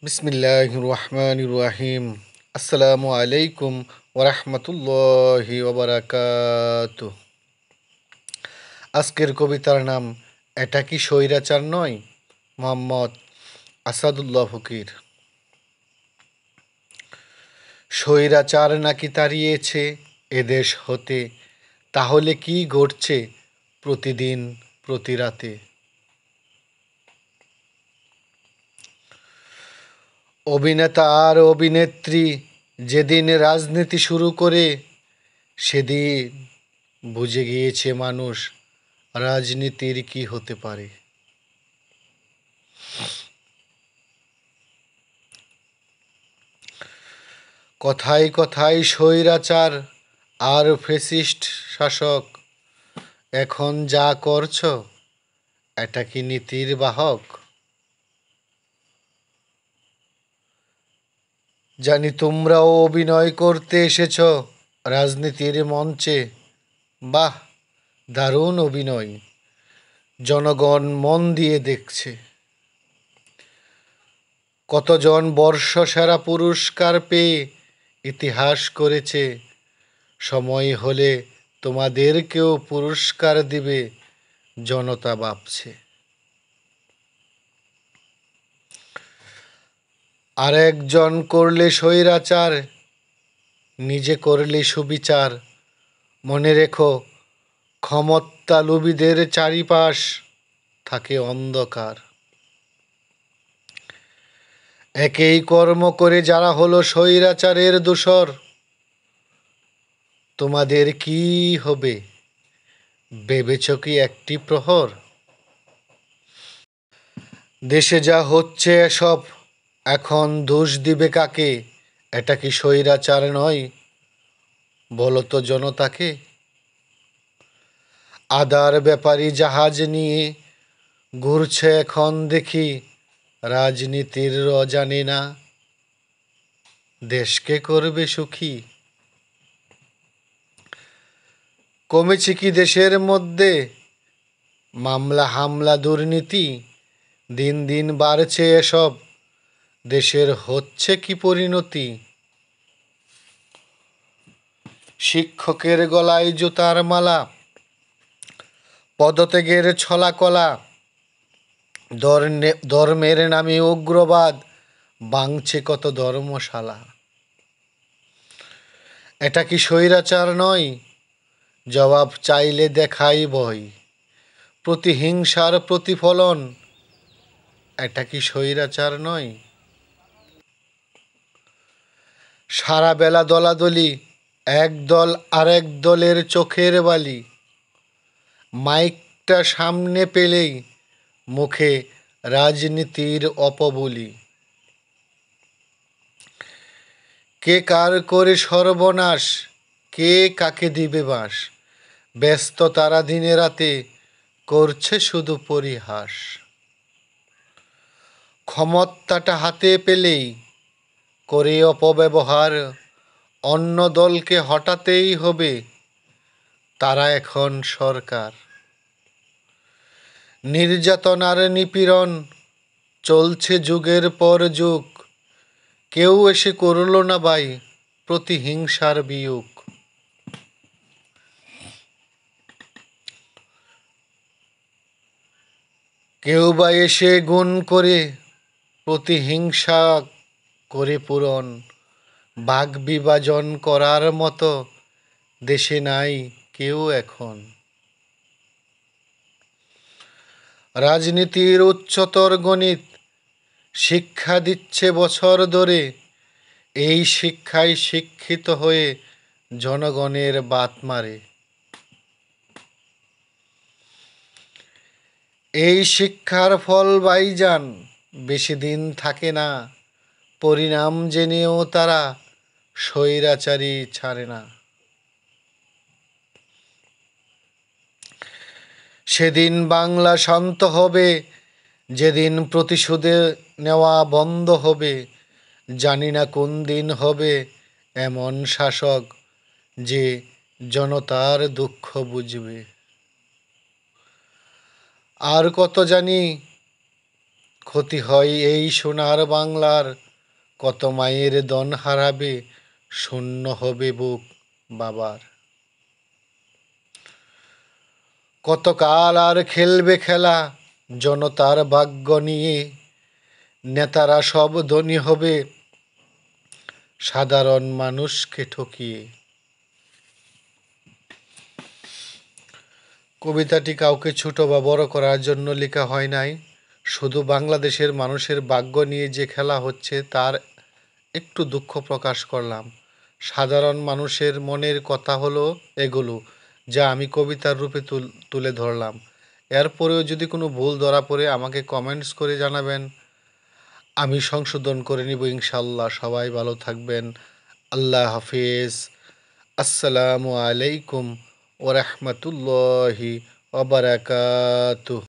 বিসমিল্লাহির রহমানির রহিম। আসসালামু আলাইকুম ওরহমতুল্লাহি ওবরাকাতুহ। আজকের কবিতার নাম এটা কি স্বৈরাচার নয়? মোহাম্মদ আসাদুল্লাহ ফকির। স্বৈরাচার নাকি তাড়িয়েছে এদেশ হতে, তাহলে কি ঘটছে প্রতিদিন প্রতি রাতে? অভিনেতা আর অভিনেত্রী যেদিন রাজনীতি শুরু করে, সেদিন বুঝে গিয়েছে মানুষ রাজনীতির কি হতে পারে। কথায় কথায় স্বৈরাচার আর ফ্যাসিস্ট শাসক, এখন যা করছ এটা কি নীতির বাহক? জানি তোমরাও অভিনয় করতে এসেছ রাজনীতির মঞ্চে। বাহ, দারুণ অভিনয়, জনগণ মন দিয়ে দেখছে। কতজন বর্ষসেরা পুরস্কার পেয়ে ইতিহাস করেছে। সময় হলে তোমাদেরকেও পুরস্কার দিবে জনতা ভাবছে। আরেকজন করলে স্বৈরাচার, নিজে করলে সুবিচার। মনে রেখো, ক্ষমতা লোভীদের চারিপাশ থাকে অন্ধকার। একই কর্ম করে যারা হলো স্বৈরাচারের দোসর, তোমাদের কি হবে ভেবেছ কি একটি প্রহর? দেশে যা হচ্ছে এসব এখন দোষ দিবে কাকে? এটা কি স্বৈরাচার নয় বলো তো জনতাকে? আদার ব্যাপারী জাহাজ নিয়ে ঘুরছে এখন দেখি, রাজনীতির জানে না দেশকে করবে সুখী। কমেছে কি দেশের মধ্যে মামলা হামলা দুর্নীতি? দিন দিন বাড়ছে এসব, দেশের হচ্ছে কি পরিণতি? শিক্ষকের গলায় জুতার মালা, পদত্যাগের ছলা কলা, ধর্মের নামে উগ্রবাদ ভাঙছে কত ধর্মশালা। এটা কি স্বৈরাচার নয়? জবাব চাইলে দেখাই ভয়, প্রতিহিংসার প্রতিফলন। এটা কি স্বৈরাচার নয়? সারা বেলা দলাদলি, এক দল আরেক দলের চোখের বালি। মাইকটা সামনে পেলেই মুখে রাজনীতির অপবলি। কে কার করে সর্বনাশ, কে কাকে দিবে বাস। ব্যস্ত তারা দিনে রাতে করছে শুধু পরিহাস। ক্ষমতাটা হাতে পেলেই করে অপব্যবহার, অন্য দলকে হটাতেই হবে, তারা এখন সরকার। নির্যাতন আর নিপীড়ন চলছে যুগের পর যুগ, কেউ এসে করল না ভাই প্রতিহিংসার বিয়োগ। কেউ বা এসে গুণ করে প্রতিহিংসা করে পূরণ। ভাগ বিভাজন করার মতো দেশে নাই কেউ এখন। রাজনীতির উচ্চতর গণিত শিক্ষা দিচ্ছে বছর ধরে, এই শিক্ষায় শিক্ষিত হয়ে জনগণের বাত মারে। এই শিক্ষার ফল ভাইজান বেশি দিন থাকে না, পরিণাম জেনেও তারা স্বৈরাচারী ছাড়ে না। সেদিন বাংলা শান্ত হবে, যেদিন প্রতিশোধে নেওয়া বন্ধ হবে। জানি না কোন দিন হবে এমন শাসক যে জনতার দুঃখ বুঝবে। আর কত জানি ক্ষতি হয় এই সোনার বাংলার, কত মায়ের দন হারাবে, শূন্য হবে বুক বাবার। কত কাল আর খেলবে খেলা জনতার ভাগ্য নিয়ে, নেতারা সব ধনী হবে সাধারণ মানুষকে ঠকিয়ে। কবিতাটি কাউকে ছোট বা বড় করার জন্য লেখা হয় নাই, শুধু বাংলাদেশের মানুষের ভাগ্য নিয়ে যে খেলা হচ্ছে তার একটু দুঃখ প্রকাশ করলাম। সাধারণ মানুষের মনের কথা হলো এগুলো, যা আমি কবিতার রূপে তুলে ধরলাম। এরপরেও যদি কোনো ভুল ধরা পড়ে আমাকে কমেন্টস করে জানাবেন, আমি সংশোধন করে নিব ইনশাল্লাহ। সবাই ভালো থাকবেন। আল্লাহ হাফিজ। আসসালামু আলাইকুম ওয়া রাহমাতুল্লাহি ওয়া বারাকাতুহু।